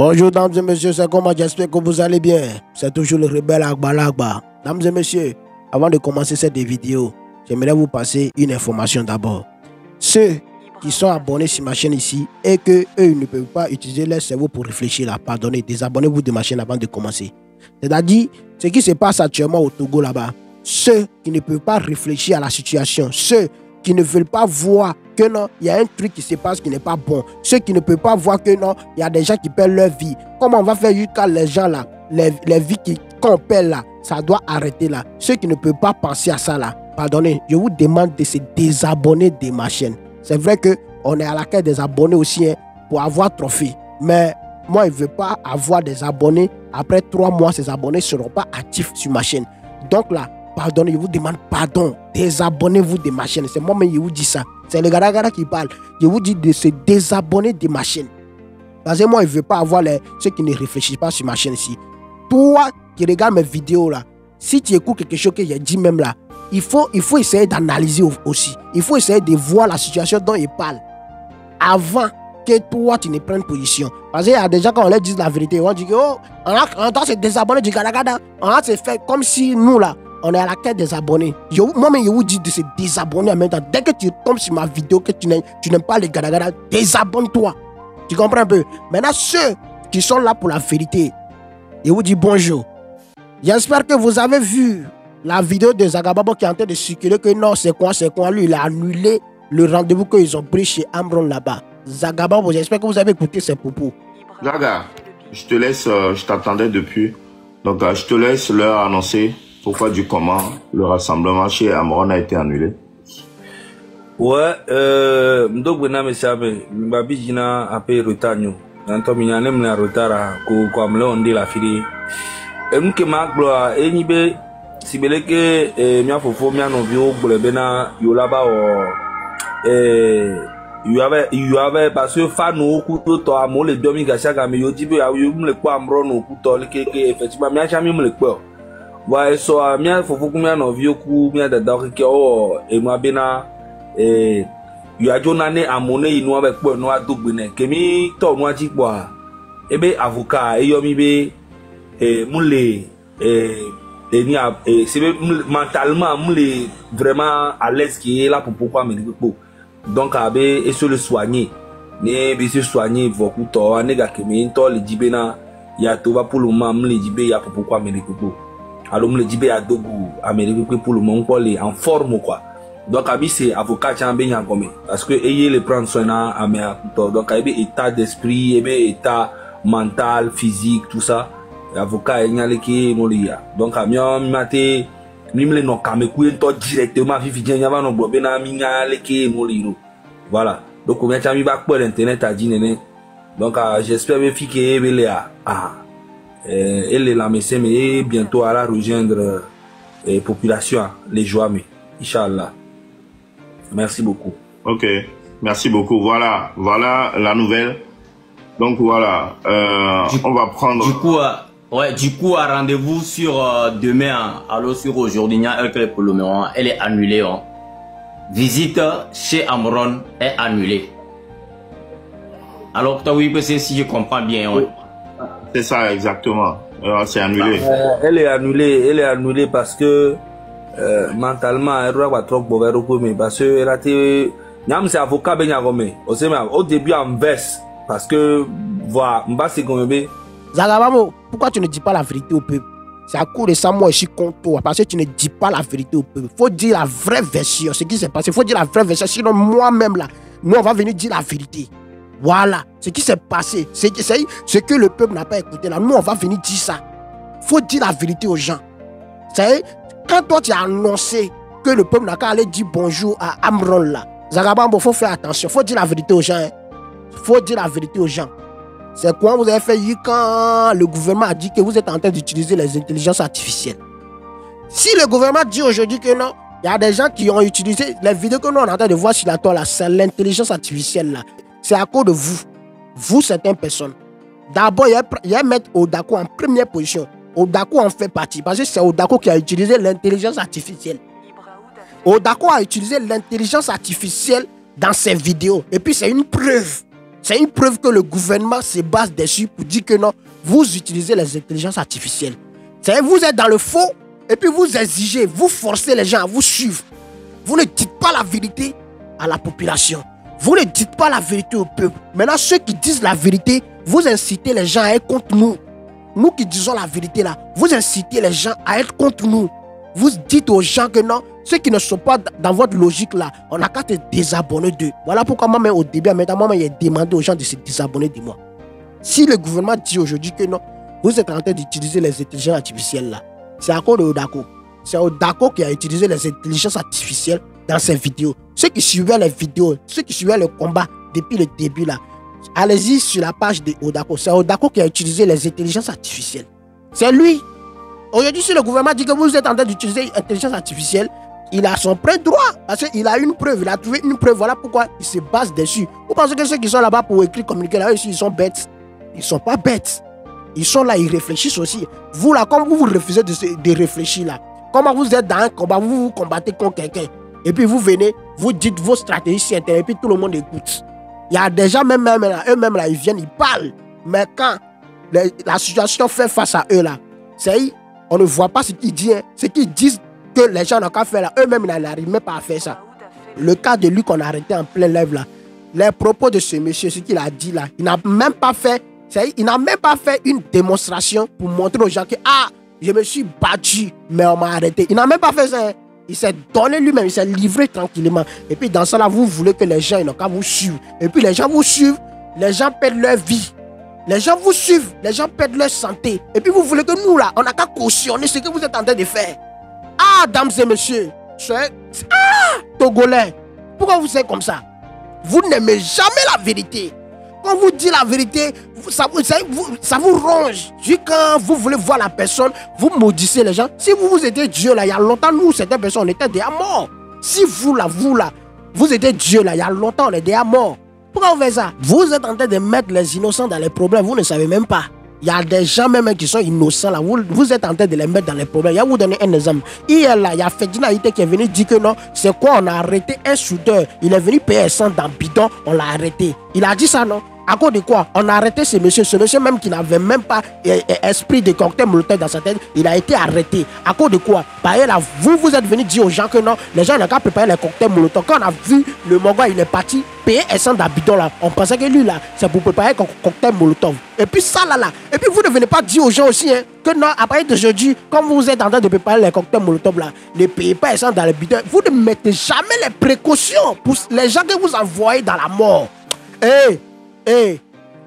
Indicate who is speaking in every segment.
Speaker 1: Bonjour dames et messieurs, c'est comment? J'espère que vous allez bien. C'est toujours le rebelle Agba Lagba. Dames et messieurs, avant de commencer cette vidéo, j'aimerais vous passer une information d'abord. Ceux qui sont abonnés sur ma chaîne ici et que eux ne peuvent pas utiliser leur cerveau pour réfléchir là, pardonnez, désabonnez-vous de ma chaîne avant de commencer. C'est-à-dire, ce qui se passe actuellement au Togo là-bas, ceux qui ne peuvent pas réfléchir à la situation, ceux qui ne veulent pas voir que non, il y a un truc qui se passe qui n'est pas bon. Ceux qui ne peuvent pas voir que non, il y a des gens qui perdent leur vie. Comment on va faire jusqu'à les gens là, les vies qu'on perd là, ça doit arrêter là. Ceux qui ne peuvent pas penser à ça là, pardonnez, je vous demande de se désabonner de ma chaîne. C'est vrai qu'on est à la quête des abonnés aussi hein, pour avoir trophée. Mais moi, je ne veux pas avoir des abonnés. Après 3 mois, ces abonnés ne seront pas actifs sur ma chaîne. Donc là, pardonnez, je vous demande pardon. Désabonnez-vous de ma chaîne. C'est moi-même qui vous dis ça. C'est le gars qui parle. Je vous dis de se désabonner de ma chaîne. Parce que moi, je ne veux pas avoir ceux qui ne réfléchissent pas sur ma chaîne ici. Toi qui regardes mes vidéos là, si tu écoutes quelque chose que j'ai dit même là, il faut essayer d'analyser aussi. Il faut essayer de voir la situation dont il parle avant que toi tu ne prennes position. Parce qu'il y a des gens quand on leur dit la vérité, on dit que oh, on doit se désabonner du Gadagada. On va se faire comme si nous là, on est à la quête des abonnés. Moi-même, je vous dis de se désabonner en même temps. Dès que tu tombes sur ma vidéo, que tu n'aimes pas les Gadagada, désabonne-toi. Tu comprends un peu? Maintenant, ceux qui sont là pour la vérité, je vous dis bonjour. J'espère que vous avez vu la vidéo de Zagababo qui est en train de circuler que non, c'est quoi, lui, il a annulé le rendez-vous qu'ils ont pris chez Amron là-bas. Zagababo, j'espère que vous avez écouté ses propos.
Speaker 2: Zaga, je te laisse, je t'attendais depuis. Donc, je te laisse leur annoncer pourquoi du comment le rassemblement chez Amron a été annulé.
Speaker 3: Ouais, mdogwena mesabe, mbabijina ape rotanyo. Nantomina nemna rotara ko amle onde la fili. Mke magloa enibe sibeleke mia fofo mia novio gbolebena yolaba o you have parce que fanu okuto to amole domi gashaga me yojibe awu mle kwa Amron okuto lekeke effectivement mia chami mle kwa. Wa so mia fofo ku mia novio ku mia dada ke o emu bena you ajona ne amone inu abe po no adogbene kemi to nu ajigbo ebe avocat eyomi be mule mentalement mule vraiment à l'aise qui est là pour pourquoi me donc abe et se le soigner ne be se soigner voku to anega kemi to le dibena ya to va pour le moment mule dibe ya pour pourquoi me alors mule dibe ya dogu amérique pour le moment quoi les en forme quoi. Donc abi c'est avocat chambe nyangome parce que ayez le prendre soin à mes donc abi état d'esprit état mental physique tout ça avocat nyaleki molia donc amion mate mimle no kameku to directement vivi nyava no bobe na minyaleki moliro voilà donc on vient ba pour internet a dit nene donc j'espère bien fique belia elle est la messe mais bientôt à la rejoindre population les joies mais inchallah. Merci beaucoup.
Speaker 2: Ok, merci beaucoup. Voilà la nouvelle. Donc voilà, on va prendre.
Speaker 4: Du coup, rendez-vous sur demain, alors sur aujourd'hui, pour le moment, elle est annulée. Hein. Visite chez Amron est annulée. Alors, oui, si je comprends bien.
Speaker 2: Oui. C'est ça, exactement. C'est annulé.
Speaker 3: Elle est annulée parce que mentalement elle doit trop bover mais parce que elle a été c'est avocat benyagome au début en verse parce que voilà m'ba c'est comme
Speaker 1: Zagababo, pourquoi tu ne dis pas la vérité au peuple? C'est à cause de ça moi je suis contre toi parce que tu ne dis pas la vérité au peuple. Faut dire la vraie version, ce qui s'est passé, faut dire la vraie version sinon moi-même là, nous on va venir dire la vérité. Voilà, ce qui s'est passé, c'est ce que le peuple n'a pas écouté là, nous on va venir dire ça. Faut dire la vérité aux gens. C'est quand toi tu as annoncé que le peuple n'a qu'à aller dire bonjour à Amron là, Zagababo, faut faire attention, faut dire la vérité aux gens. Hein. Faut dire la vérité aux gens. C'est quoi vous avez fait quand le gouvernement a dit que vous êtes en train d'utiliser les intelligences artificielles. Si le gouvernement dit aujourd'hui que non, il y a des gens qui ont utilisé les vidéos que nous on est en train de voir sur la toile là, c'est l'intelligence artificielle là. C'est à cause de vous. Vous, certaines personnes. D'abord, il y a mettre Odako en première position. Odako en fait partie parce que c'est Odako qui a utilisé l'intelligence artificielle. Odako a utilisé l'intelligence artificielle dans ses vidéos. Et puis c'est une preuve C'est une preuve que le gouvernement se base dessus pour dire que non, vous utilisez les intelligences artificielles. C'est vous êtes dans le faux et puis vous exigez, vous forcez les gens à vous suivre. Vous ne dites pas la vérité à la population. Vous ne dites pas la vérité au peuple. Maintenant, ceux qui disent la vérité, vous incitez les gens à être contre nous. Nous qui disons la vérité là, vous incitez les gens à être contre nous. Vous dites aux gens que non, ceux qui ne sont pas dans votre logique là, on n'a qu'à te désabonner d'eux. Voilà pourquoi moi, au début, maintenant, j'ai demandé aux gens de se désabonner de moi. Si le gouvernement dit aujourd'hui que non, vous êtes en train d'utiliser les intelligences artificielles là, c'est à cause de Odako. C'est Odako qui a utilisé les intelligences artificielles dans ses vidéos. Ceux qui suivaient les vidéos, ceux qui suivaient le combat depuis le début là, allez-y sur la page de Odako. C'est Odako qui a utilisé les intelligences artificielles. C'est lui. Aujourd'hui, si le gouvernement dit que vous êtes en train d'utiliser l'intelligence artificielle, il a son plein droit. Parce qu'il a une preuve, il a trouvé une preuve. Voilà pourquoi il se base dessus. Vous pensez que ceux qui sont là-bas pour écrire, communiquer là, ils sont bêtes? Ils ne sont pas bêtes. Ils sont là, ils réfléchissent aussi. Vous là, comme vous refusez de réfléchir là, comment vous êtes dans un combat, vous vous combattez contre quelqu'un. Et puis vous venez, vous dites vos stratégies sur Internet, et puis tout le monde écoute. Il y a des gens, eux-mêmes là, ils viennent, ils parlent. Mais quand la situation fait face à eux là, on ne voit pas ce qu'ils disent. Hein. Ce qu'ils disent que les gens n'ont qu'à faire là, eux-mêmes n'arrivent même pas à faire ça. Le cas de lui qu'on a arrêté en plein live là, les propos de ce monsieur, ce qu'il a dit là, il n'a même pas fait, une démonstration pour montrer aux gens que je me suis battu, mais on m'a arrêté. Il n'a même pas fait ça. Hein. Il s'est donné lui-même, il s'est livré tranquillement. Et puis dans ça là, vous voulez que les gens n'ont qu'à vous suivre. Et puis les gens vous suivent, les gens perdent leur vie. Les gens vous suivent, les gens perdent leur santé. Et puis vous voulez que nous là, on n'a qu'à cautionner ce que vous êtes en train de faire. Dames et messieurs, Togolais, pourquoi vous êtes comme ça? Vous n'aimez jamais la vérité. Quand vous dites la vérité, ça vous ronge. Quand vous voulez voir la personne, vous maudissez les gens. Si vous étiez Dieu là, il y a longtemps, nous, certaines personnes, on était déjà morts. Si vous étiez Dieu là, il y a longtemps, on est déjà morts. Pourquoi vous faites ça? Vous êtes en train de mettre les innocents dans les problèmes, vous ne savez même pas. Il y a des gens même qui sont innocents là, vous êtes en train de les mettre dans les problèmes. Je vais vous donner un exemple. Hier là, il y a Ferdinand Ité qui est venu dire que non, c'est quoi, on a arrêté un soudeur. Il est venu payer 100 dans le bidon, on l'a arrêté. Il a dit ça non? À cause de quoi? On a arrêté ce monsieur même qui n'avait même pas esprit de cocktail molotov dans sa tête, il a été arrêté. À cause de quoi? Par là, vous êtes venu dire aux gens que non, les gens n'ont qu'à préparer les cocktails molotov. Quand on a vu le Mongois, il est parti payer un 100 d'habitants là, on pensait que lui là, c'est pour préparer un cocktail molotov. Et puis ça là. Et puis vous ne venez pas dire aux gens aussi hein, que non, à partir d'aujourd'hui, comme vous êtes en train de préparer les cocktails molotov là, ne payez pas un 100 dans le bidon. Vous ne mettez jamais les précautions pour les gens que vous envoyez dans la mort.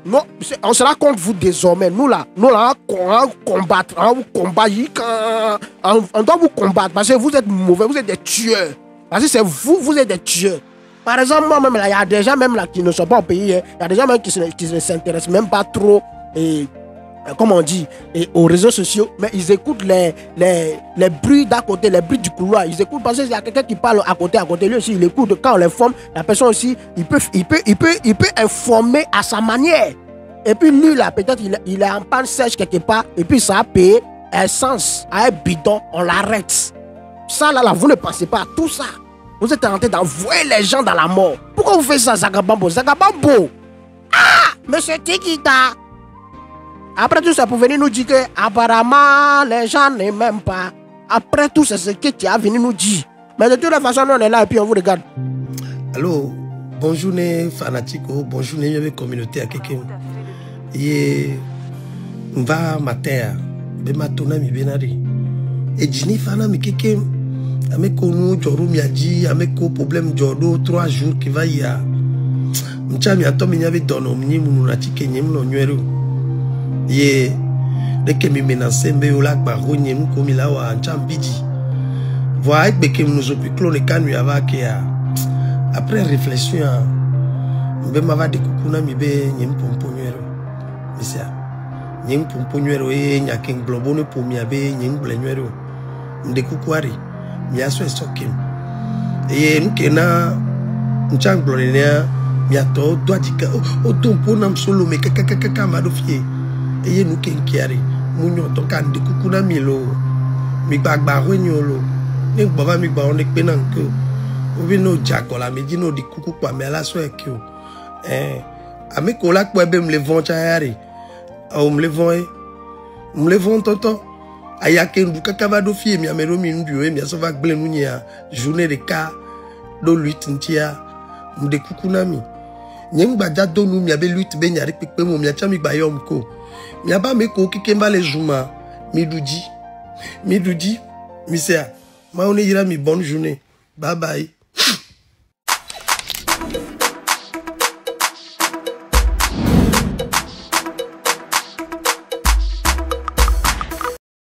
Speaker 1: Non, on sera contre vous désormais. Nous là, on va combattre. On doit vous combattre parce que vous êtes mauvais, vous êtes des tueurs. Parce que c'est vous êtes des tueurs. Par exemple, moi-même, il y a des gens même là qui ne sont pas au pays. Il y a des gens même qui ne s'intéressent même pas trop, comme on dit, aux réseaux sociaux. Mais ils écoutent les bruits d'à côté, les bruits du couloir. Ils écoutent parce qu'il y a quelqu'un qui parle à côté. Lui aussi, il écoute. Quand on l'informe, la personne aussi, il peut informer à sa manière. Et puis lui, là, peut-être, il est en panne sèche quelque part. Et puis ça a payé essence à un bidon. On l'arrête. Ça, là, vous ne pensez pas à tout ça. Vous êtes en train d'envoyer les gens dans la mort. Pourquoi vous faites ça, Zagabambo? Zagabambo! Monsieur Tikita! Après tout ça, pour venir nous dire que apparemment, les gens n'aiment même pas. Après tout, c'est ce que tu as venu nous dire. Mais de toute façon, nous, on est là et puis on vous regarde.
Speaker 5: Allô, bonjour les fanatiques, bonjour les communautés à quelqu'un. Et on va matin, ben matona mi benari. Et Jini fana mi quelqu'un. Avec nous, Jorum Yadji, avec un problème Jordo, 3 jours qui va y a. M'chami a tombé avec Donom, ni Mounati Kenyem, non nuero. Yé, dès que me menaçait, mais au lac Barou, ni mou comme il a un chambiji. Voilà, avec Bekem nous occupons clone canne avec après réflexion, me m'a de Kukuna mi be, ni m'pomponuero. Mais ça, ni m'pomponuero et n'y a qu'un globone pour mi abe, ni m'blenuero. M'de Kukuari. Mia so estokim et nous kena n'chang blonenia mia to doit dire o tompo nam solo me kaka madofie et nous kenkiari munyo to kan de kukuna milo mi gbagba ronyolo ni baba mi gba on de pe nanko o bi no jakola meji no di kuku pa me ala so ekio Ami kola kwa be me levant chayari. O me levant tonton. Ayake nduka kavado fie mi amero mi ndu e mi asova gble nunya journée de cas do lutte ntia mde kukunami. Nyem gbaja do nu mi abe lutte be nyari pepe mo mi acha mi gba yom ko. Mi aba me ko kikemba le juma miduji. Mi sea. Ma on ira mi bonne journée. Bye bye.